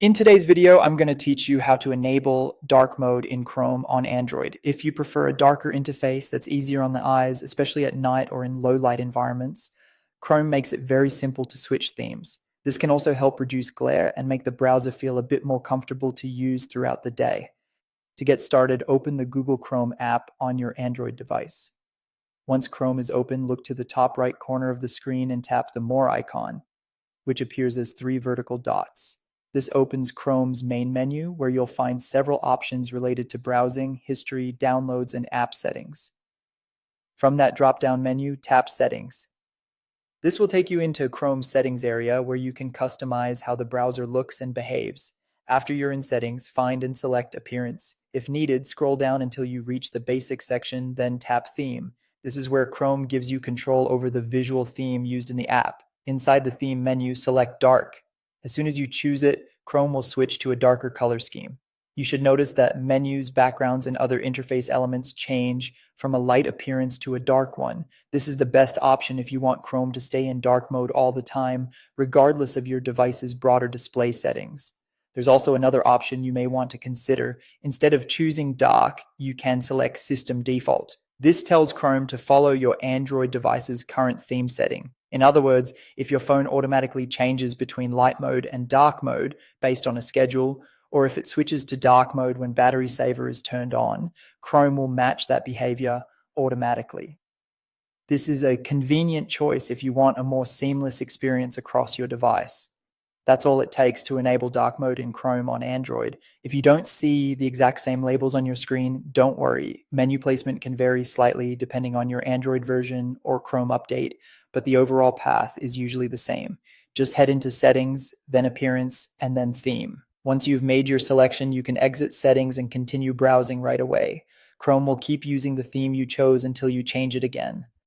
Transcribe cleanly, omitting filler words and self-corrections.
In today's video, I'm going to teach you how to enable dark mode in Chrome on Android. If you prefer a darker interface that's easier on the eyes, especially at night or in low light environments, Chrome makes it very simple to switch themes. This can also help reduce glare and make the browser feel a bit more comfortable to use throughout the day. To get started, open the Google Chrome app on your Android device. Once Chrome is open, look to the top right corner of the screen and tap the More icon, which appears as three vertical dots. This opens Chrome's main menu, where you'll find several options related to browsing, history, downloads, and app settings. From that drop-down menu, tap Settings. This will take you into Chrome's settings area, where you can customize how the browser looks and behaves. After you're in Settings, find and select Appearance. If needed, scroll down until you reach the Basic section, then tap Theme. This is where Chrome gives you control over the visual theme used in the app. Inside the theme menu, select Dark. As soon as you choose it, Chrome will switch to a darker color scheme. You should notice that menus, backgrounds, and other interface elements change from a light appearance to a dark one. This is the best option if you want Chrome to stay in dark mode all the time, regardless of your device's broader display settings. There's also another option you may want to consider. Instead of choosing dark, you can select System Default. This tells Chrome to follow your Android device's current theme setting. In other words, if your phone automatically changes between light mode and dark mode based on a schedule, or if it switches to dark mode when battery saver is turned on, Chrome will match that behavior automatically. This is a convenient choice if you want a more seamless experience across your device. That's all it takes to enable dark mode in Chrome on Android. If you don't see the exact same labels on your screen, don't worry. Menu placement can vary slightly depending on your Android version or Chrome update, but the overall path is usually the same. Just head into Settings, then Appearance, and then Theme. Once you've made your selection, you can exit Settings and continue browsing right away. Chrome will keep using the theme you chose until you change it again.